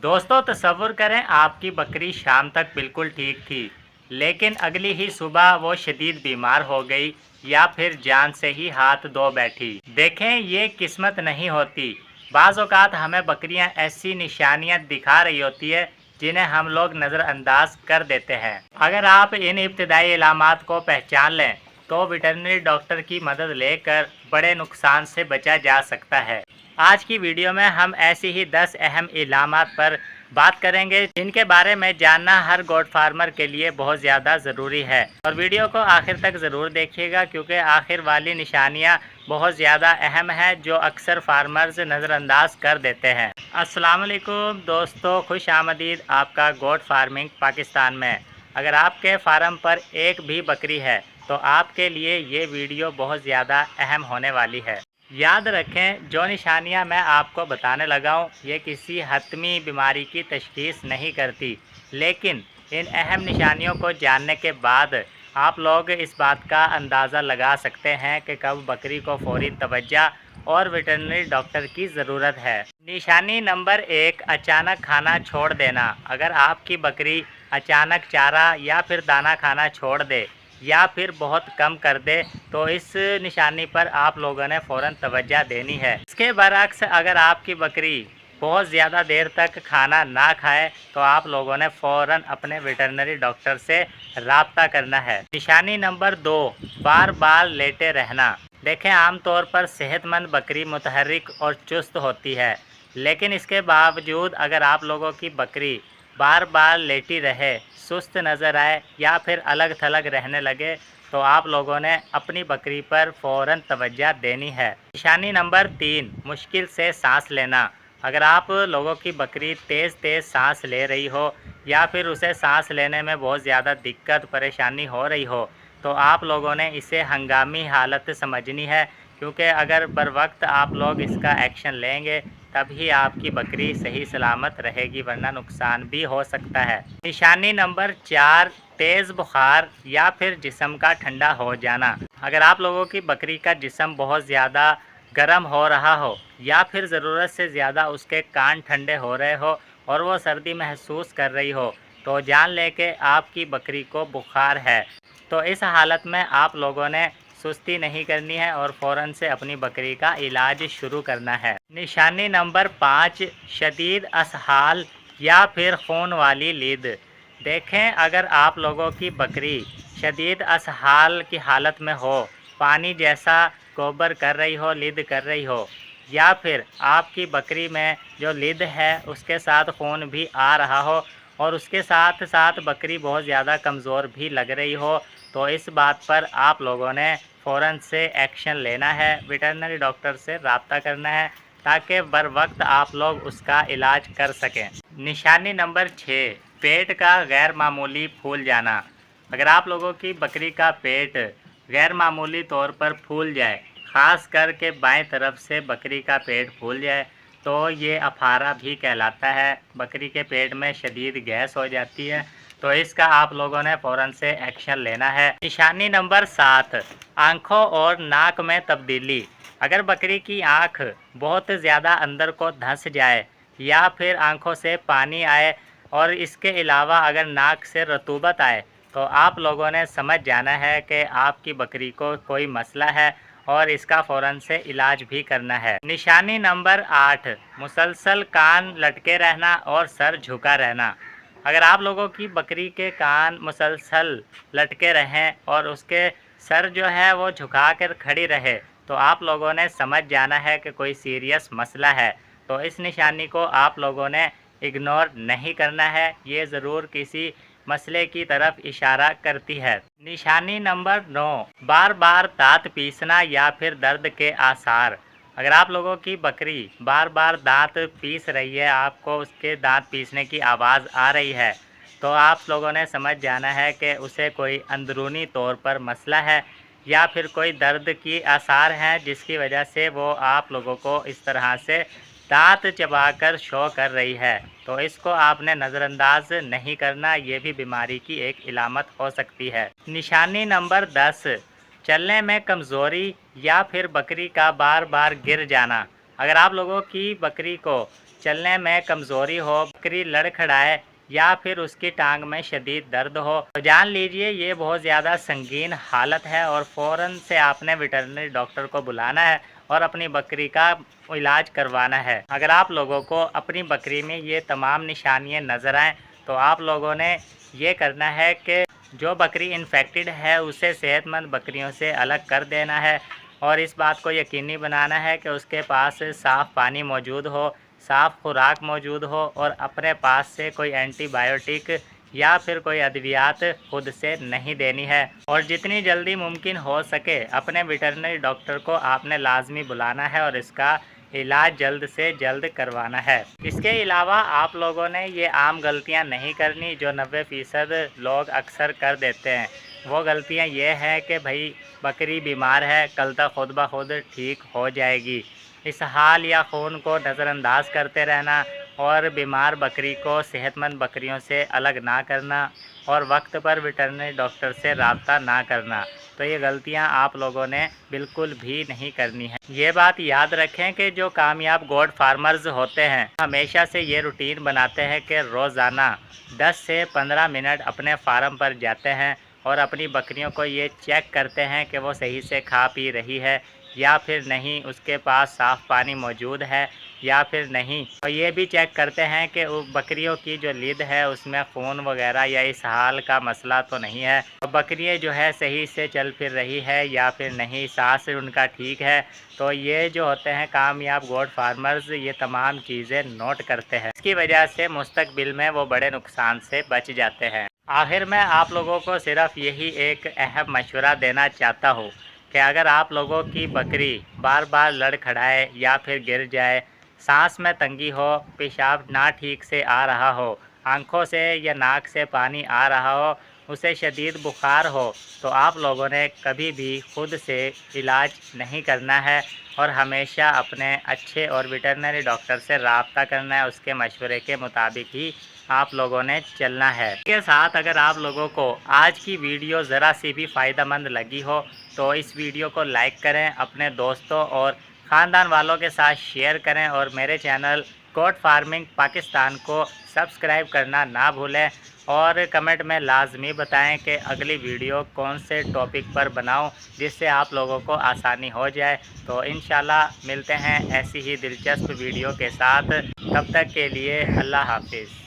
दोस्तों तसव्वुर करें आपकी बकरी शाम तक बिल्कुल ठीक थी, लेकिन अगली ही सुबह वो शदीद बीमार हो गई या फिर जान से ही हाथ धो बैठी। देखें, ये किस्मत नहीं होती। बाज़ औक़ात हमें बकरियां ऐसी निशानियां दिखा रही होती है जिन्हें हम लोग नज़रअंदाज कर देते हैं। अगर आप इन इब्तिदाई इलामात को पहचान लें तो वेटरनरी डॉक्टर की मदद लेकर बड़े नुकसान से बचा जा सकता है। आज की वीडियो में हम ऐसी ही 10 अहम इलामात पर बात करेंगे जिनके बारे में जानना हर गोट फार्मर के लिए बहुत ज़्यादा ज़रूरी है। और वीडियो को आखिर तक ज़रूर देखिएगा क्योंकि आखिर वाली निशानियां बहुत ज़्यादा अहम है जो अक्सर फार्मर्स नज़रअंदाज कर देते हैं। अस्सलाम वालेकुम दोस्तों, खुश आमदीद आपका गोट फार्मिंग पाकिस्तान में। अगर आपके फार्म पर एक भी बकरी है तो आपके लिए ये वीडियो बहुत ज़्यादा अहम होने वाली है। याद रखें, जो निशानियां मैं आपको बताने लगा हूँ ये किसी हतमी बीमारी की तशख़ीस नहीं करती, लेकिन इन अहम निशानियों को जानने के बाद आप लोग इस बात का अंदाज़ा लगा सकते हैं कि कब बकरी को फौरी तवज्जो और वेटरनरी डॉक्टर की ज़रूरत है। निशानी नंबर 1, अचानक खाना छोड़ देना। अगर आपकी बकरी अचानक चारा या फिर दाना खाना छोड़ दे या फिर बहुत कम कर दे तो इस निशानी पर आप लोगों ने फ़ौरन तवज्जो देनी है। इसके बरअक्स अगर आपकी बकरी बहुत ज़्यादा देर तक खाना ना खाए तो आप लोगों ने फ़ौरन अपने वेटरनरी डॉक्टर से राब्ता करना है। निशानी नंबर 2, बार बार लेटे रहना। देखें, आमतौर पर सेहतमंद बकरी मुतहर्रिक और चुस्त होती है, लेकिन इसके बावजूद अगर आप लोगों की बकरी बार बार लेटी रहे, सुस्त नज़र आए या फिर अलग थलग रहने लगे तो आप लोगों ने अपनी बकरी पर फ़ौरन तवज्जो देनी है। निशानी नंबर 3, मुश्किल से सांस लेना। अगर आप लोगों की बकरी तेज़ तेज़ सांस ले रही हो या फिर उसे सांस लेने में बहुत ज़्यादा दिक्कत परेशानी हो रही हो तो आप लोगों ने इसे हंगामी हालत समझनी है, क्योंकि अगर बर वक्त आप लोग इसका एक्शन लेंगे तभी आपकी बकरी सही सलामत रहेगी, वरना नुकसान भी हो सकता है। निशानी नंबर 4, तेज़ बुखार या फिर जिस्म का ठंडा हो जाना। अगर आप लोगों की बकरी का जिस्म बहुत ज़्यादा गर्म हो रहा हो या फिर ज़रूरत से ज़्यादा उसके कान ठंडे हो रहे हो और वो सर्दी महसूस कर रही हो तो जान ले के आपकी बकरी को बुखार है। तो इस हालत में आप लोगों ने सुस्ती नहीं करनी है और फ़ौरन से अपनी बकरी का इलाज शुरू करना है। निशानी नंबर 5, शदीद असहाल या फिर खून वाली लीद। देखें, अगर आप लोगों की बकरी शदीद असहाल की हालत में हो, पानी जैसा गोबर कर रही हो, लीद कर रही हो, या फिर आपकी बकरी में जो लीद है उसके साथ खून भी आ रहा हो और उसके साथ साथ बकरी बहुत ज़्यादा कमज़ोर भी लग रही हो तो इस बात पर आप लोगों ने फ़ौरन से एक्शन लेना है, वेटरनरी डॉक्टर से राब्ता करना है ताकि बर वक्त आप लोग उसका इलाज कर सकें। निशानी नंबर 6, पेट का गैर मामूली फूल जाना। अगर आप लोगों की बकरी का पेट गैर मामूली तौर पर फूल जाए, ख़ास करके बाएं तरफ से बकरी का पेट फूल जाए तो ये अफारा भी कहलाता है। बकरी के पेट में शदीद गैस हो जाती है तो इसका आप लोगों ने फ़ौरन से एक्शन लेना है। निशानी नंबर 7, आँखों और नाक में तब्दीली। अगर बकरी की आँख बहुत ज़्यादा अंदर को धंस जाए या फिर आँखों से पानी आए और इसके अलावा अगर नाक से रतूबत आए तो आप लोगों ने समझ जाना है कि आपकी बकरी को कोई मसला है और इसका फ़ौरन से इलाज भी करना है। निशानी नंबर 8, मुसलसल कान लटके रहना और सर झुका रहना। अगर आप लोगों की बकरी के कान मुसलसल लटके रहें और उसके सर जो है वो झुका कर खड़ी रहे तो आप लोगों ने समझ जाना है कि कोई सीरियस मसला है। तो इस निशानी को आप लोगों ने इग्नोर नहीं करना है, ये ज़रूर किसी मसले की तरफ इशारा करती है। निशानी नंबर 9, बार बार दांत पीसना या फिर दर्द के आसार। अगर आप लोगों की बकरी बार बार दांत पीस रही है, आपको उसके दांत पीसने की आवाज़ आ रही है तो आप लोगों ने समझ जाना है कि उसे कोई अंदरूनी तौर पर मसला है या फिर कोई दर्द की आसार हैं जिसकी वजह से वो आप लोगों को इस तरह से दांत चबाकर शो कर रही है। तो इसको आपने नज़रअंदाज नहीं करना, ये भी बीमारी की एक इलामत हो सकती है। निशानी नंबर 10, चलने में कमज़ोरी या फिर बकरी का बार बार गिर जाना। अगर आप लोगों की बकरी को चलने में कमज़ोरी हो, बकरी लड़खड़ाए या फिर उसकी टांग में शदीद दर्द हो, तो जान लीजिए ये बहुत ज़्यादा संगीन हालत है और फ़ौरन से आपने वेटरनरी डॉक्टर को बुलाना है और अपनी बकरी का इलाज करवाना है। अगर आप लोगों को अपनी बकरी में ये तमाम निशानियाँ नज़र आएँ तो आप लोगों ने ये करना है कि जो बकरी इन्फेक्टेड है उसे सेहतमंद बकरियों से अलग कर देना है और इस बात को यकीनी बनाना है कि उसके पास साफ़ पानी मौजूद हो, साफ़ खुराक मौजूद हो और अपने पास से कोई एंटीबायोटिक या फिर कोई अद्वियात खुद से नहीं देनी है। और जितनी जल्दी मुमकिन हो सके अपने वेटरनरी डॉक्टर को आपने लाजमी बुलाना है और इसका इलाज जल्द से जल्द करवाना है। इसके अलावा आप लोगों ने ये आम गलतियां नहीं करनी जो 90% लोग अक्सर कर देते हैं। वो गलतियां ये हैं कि भाई बकरी बीमार है, कल तक खुद ब खुद ठीक हो जाएगी। इस हाल या खून को नज़रअंदाज करते रहना और बीमार बकरी को सेहतमंद बकरियों से अलग ना करना और वक्त पर वेटरनरी डॉक्टर से रब्ता ना करना, तो ये गलतियां आप लोगों ने बिल्कुल भी नहीं करनी है। ये बात याद रखें कि जो कामयाब गोट फार्मर्स होते हैं हमेशा से ये रूटीन बनाते हैं कि रोज़ाना 10 से 15 मिनट अपने फार्म पर जाते हैं और अपनी बकरियों को ये चेक करते हैं कि वो सही से खा पी रही है या फिर नहीं, उसके पास साफ़ पानी मौजूद है या फिर नहीं। और ये भी चेक करते हैं कि बकरियों की जो लिद है उसमें खून वगैरह या इस हाल का मसला तो नहीं है, और बकरियाँ जो है सही से चल फिर रही है या फिर नहीं, सांस उनका ठीक है। तो ये जो होते हैं कामयाब गोट फार्मर्स ये तमाम चीज़ें नोट करते हैं। इसकी वजह से मुस्तकबिल में वो बड़े नुकसान से बच जाते हैं। आखिर में आप लोगों को सिर्फ यही एक अहम मशवरा देना चाहता हूँ कि अगर आप लोगों की बकरी बार बार लड़खड़ाए या फिर गिर जाए, सांस में तंगी हो, पेशाब ना ठीक से आ रहा हो, आंखों से या नाक से पानी आ रहा हो, उसे शदीद बुखार हो, तो आप लोगों ने कभी भी खुद से इलाज नहीं करना है और हमेशा अपने अच्छे और वेटरनरी डॉक्टर से रब्ता करना है। उसके मशवरे के मुताबिक ही आप लोगों ने चलना है। इसके साथ अगर आप लोगों को आज की वीडियो ज़रा सी भी फ़ायदेमंद लगी हो तो इस वीडियो को लाइक करें, अपने दोस्तों और ख़ानदान वालों के साथ शेयर करें और मेरे चैनल गोट फार्मिंग पाकिस्तान को सब्सक्राइब करना ना भूलें और कमेंट में लाजमी बताएं कि अगली वीडियो कौन से टॉपिक पर बनाऊं जिससे आप लोगों को आसानी हो जाए। तो इंशाल्लाह मिलते हैं ऐसी ही दिलचस्प वीडियो के साथ, तब तक के लिए अल्लाह हाफिज़।